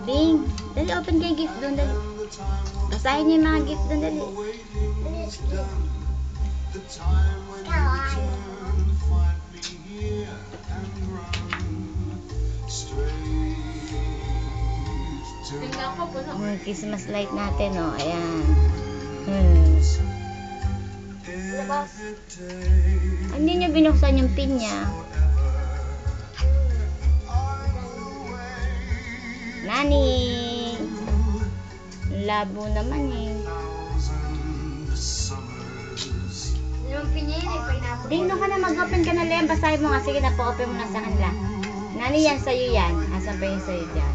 Bing, dali open kayo gift doon, dali. Basahin niyo yung mga gift doon, dali. Yung Christmas light natin, oh. Ayan. Hindi niyo binuksan yung pin niya. Nani! Labo naman eh. Yung pin niya yun, pineapple. Ding, doon ka na mag-open ka na lang. Basahin mo nga. Sige na, pa-open mo na sa kanila. Nani, yan sa'yo yan. Asan pa yung sa'yo dyan?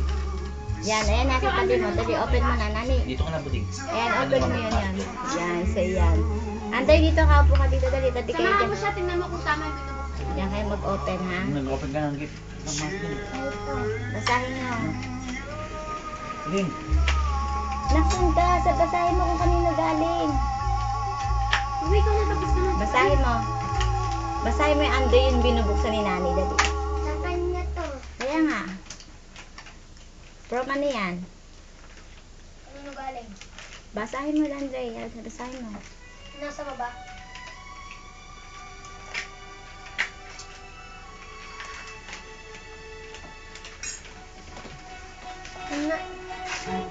Yan, ayan, nasa tabi mo. Dali, open mo na, Nani. Dito ka na, buding. Ayan, open mo yun, yan. Yan, sa'yo yan. Antay dito, kaupo ka dito. Dali, tabi kayo Samahan dyan. mo siya, tingnan mo kung tama yung binubuksan. Yan kayo mag-open, ha? Nag-open ka ng gift. Ng mask yun. Basahin mo. Buding. Nakunta, sa basahin mo kung kanino galing. Uy, ikaw na tapos ka na. Basahin mo. Basahin mo yung under yung binubuksan ni Nani, dali. Sa kanya to. Kaya nga. From ano yan? Ano galing? Basahin mo lang, Dre. Basahin mo. Nasa baba.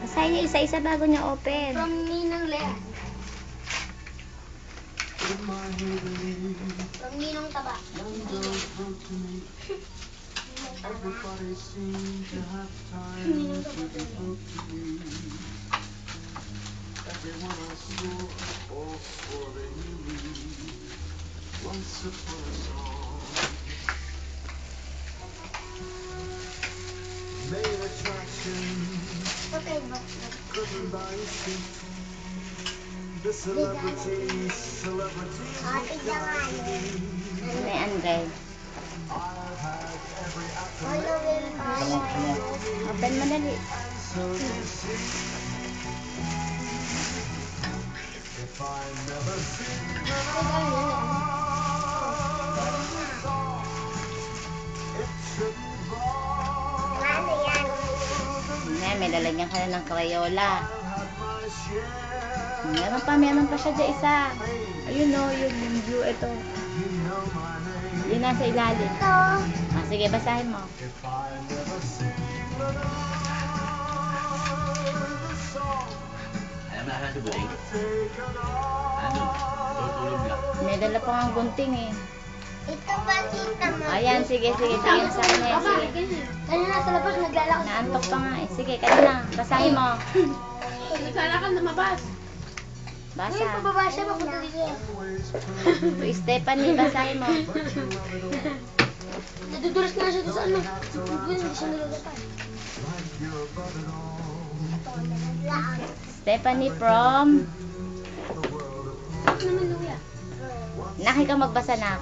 Basahin niyo isa-isa bago niyo open. From Ninang Lea. From Ninong Taba. Ninong Taba. Okay, Ate jangan. May Andre. Open mo dali. May lalagyan ka na ng Crayola. Meron pa siya dyan isa. Ayun o, yung blue, ito. Yun nasa ilalim. Sige, basahin mo. Alam na si buding. Ano? Tutulog lang. May dala pa nga gunting eh. Ito ba tita mo? Ayan, sige, sa kanya. Sige. Kanina sa labas naglalakad. Naantok pa nga eh. Sige, kanina. Basahin mo. Naglalakad lumabas. Basa. Ngayon pababa siya, papunta dito. Stephanie, basahin mo. Nadudulas na siya doon sa ano. Hindi siya nilalapan. Stephanie from... Ano naman Luya? Naki ka magbasa na.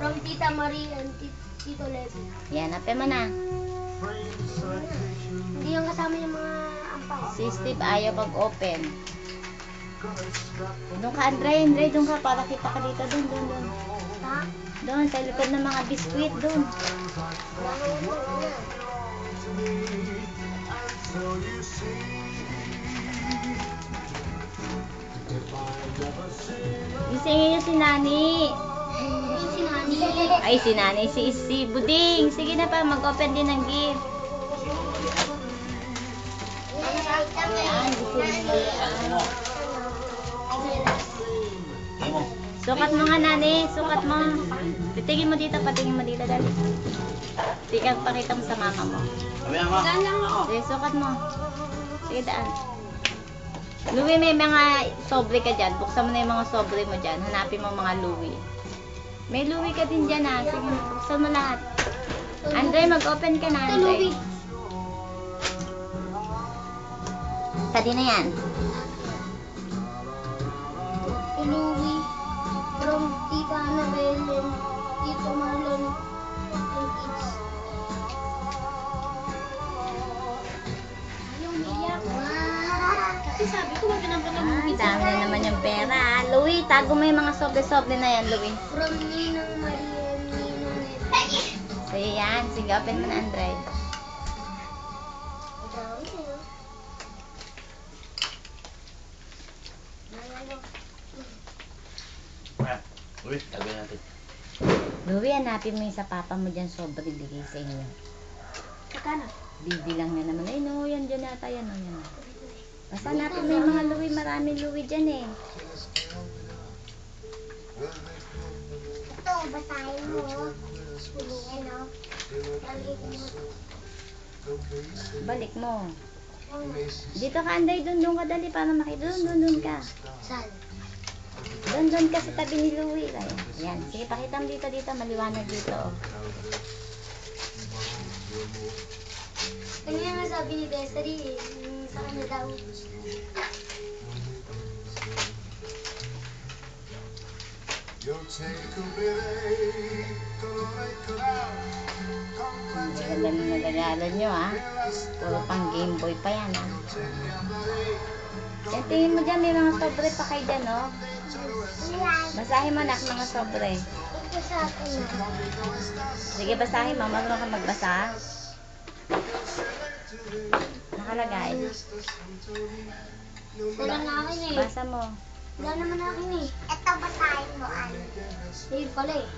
From Tita Marie and Tito Levi. Yan, ape mo na. Hindi yung kasama yung mga ampaw. Si Steve ayaw mag-open. Doon ka, Andre, doon ka para kita ka dito. Doon. Ha? Doon, sa likod ng mga biskuit, doon. Gisingin niyo si Nani. Si Nani. Ay, si Nani, si Buding. Sige na pa, mag-open din ng gift. Ayan, gisingin mo yan. mo. Sukat mo nga, Nani. Sukat mo. Patingin mo dito, dali. Tingnan, pakita mo sa mama mo. Sabi mo. Saan lang ako? Sige, sukat mo. Sige, daan. Louie, may mga sobre ka dyan. Buksan mo na yung mga sobre mo dyan. Hanapin mo mga Louie. May Louie ka din dyan, ha. Sige, buksan mo lahat. Andre, mag-open ka na, Ito, Andre. Louie. Pwede na yan. Louie. From Tita Annabelle and Tito Marlon and kids. Ayaw umiyak. Kasi sabi ko, wag ka nang pag-amugit. Dami na naman yung pera. Louie, tago mo yung mga sobre-sobre na yan, Louie. From Ninang Maria and Ninong Ned. So, yan. Sige, open mo na, Andre. Dami. Uy, tabi natin. Louie, hanapin mo yung sa papa mo dyan, sobrang bigay sa inyo. Kakano? Bibilang na naman. Ay, no, yan dyan nata, yan, o, yan. Basta hanapin mo yung mga Louie, maraming Louie dyan eh. Ito, basahin mo. Hindi, ano. Balik mo. Balik mo. Dito ka, Anday, doon ka dali para makita. Doon ka. Saan? Doon ka sa tabi ni Louie. Ayan. Yan. Sige, pakita mo dito, maliwanag dito. Ano yung nga sabi ni Desiree? Sa kanya daw. Ang ganda ng nagagalan nyo, ha? Puro pang Game Boy pa yan, ha? Yan, tingin mo dyan, may mga sobre pa kayo dyan, no? Ayan. Basahin mo, nak, mga sobre. Ito sa akin na. Sige, basahin mo. Marunong ka magbasa. Nakalagay. Wala na akin eh. Basa mo. Wala naman akin eh. Ito, basahin mo, ano. Ayun pala eh.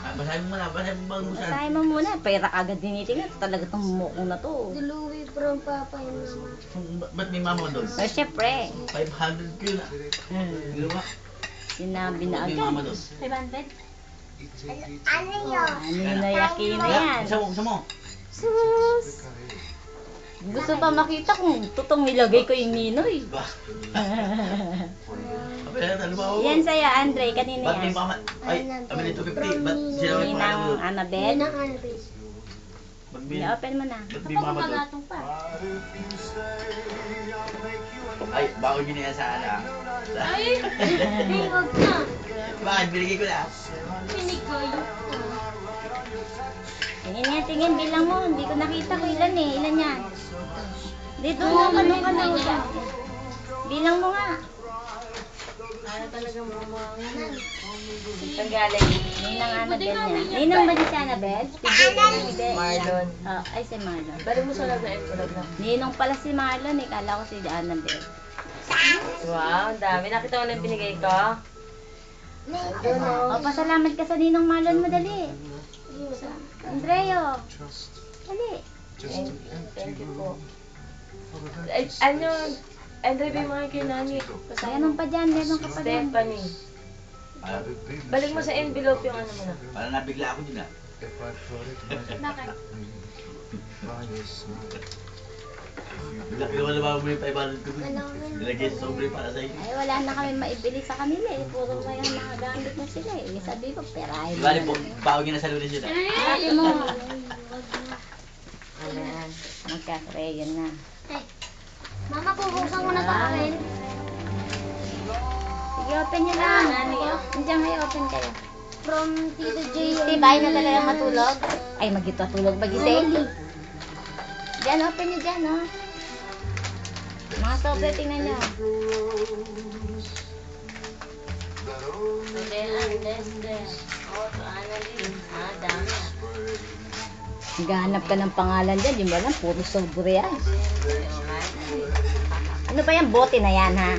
Basahin mo muna, basahin mo bago mo saan. Basahin mo muna. Pera agad dinitingnan. Talaga itong mukong na to. Louie from Papa and Mama. Ba't may mama doon? Pero syempre, 500 yun ah. Ginawa. sinabi na Ba't may mama agad. doon? 500? Ano yun? Ano na yakin na yan? Gusto mo? Sus! Gusto pa makita kung tutong nilagay ko yung Ninoy. Ba? Abay, ano ba ako? Yan sa'yo, Andre. Kanina Ba't may yan. mama? Ay, amin ito 50. Ba't sila may pangalan mo Ninang doon? Annabelle. Yun ang Annabelle. Ba't may... I-open mo na. Ba't may Kapag mama doon? kumagatong pa. Ay, bako yun yan sa ala. Ay! Ay, wag na. Bakit? Binigay ko na. Pinig ko yun. Tingin nga, tingin. Bilang mo. Hindi ko nakita kung ilan eh. Ilan yan? Dito na, doon ka na. Bilang mo nga. Ano talaga mga Saan galing? Ninang Annabelle niya. Ninang ba di si Annabelle? Si Marlon. Oh, ay, si Marlon. Balik mo sa loob na envelope na. Ninong pala si Marlon eh. Kala ko si Annabelle. Wow, dami. Nakita mo na yung binigay ko? O, pasalamat ka sa Ninong Marlon mo, dali. Andreo. Dali. Thank you po. Ay, ano, Andre, ba yung mga kay Nani? Meron pa dyan, meron ka pa dyan. Stephanie. Balik mo sa envelope yung ano mo na. Parang nabigla ako dyan ah. Bakit? Laki naman na mo yung 500 ko dun. Nilagay sa sobre para sa inyo. Ay, wala na kami maibili sa kanila eh. Puro kaya nakagamit na sila eh. Sabi ko, perahin mo. Bali, bago niya na sa lunes yun ah. Sabi mo, Ano yan? magkakreyon na. Eh, Mama, bubuksan ko na ito akin. Sige, open nyo lang. Nandiyan kayo, open kayo. From Tito J. Tibay na talaga matulog. Ay, magito tulog magising. Diyan, open nyo dyan, oh. Mga sobre, tingnan nyo. Gahanap ka ng pangalan dyan, di ba lang, puro sobre yan. Ano ba yung bote na yan, ha?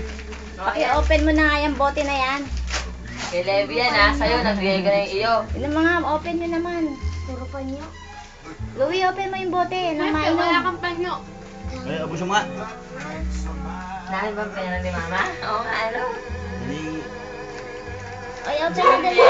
Paki-open mo na nga yung bote na yan. Kay Levi yan ha, sa'yo, nagbigay ko na yung iyo. Yun ang mga, open nyo naman. Puro panyo. Louie, open mo yung bote nang mainom. kang panyo. Ay, abos mo nga. Dahil bang pera ni Mama? Oo nga, ano? Hindi. Ay, open mo dali.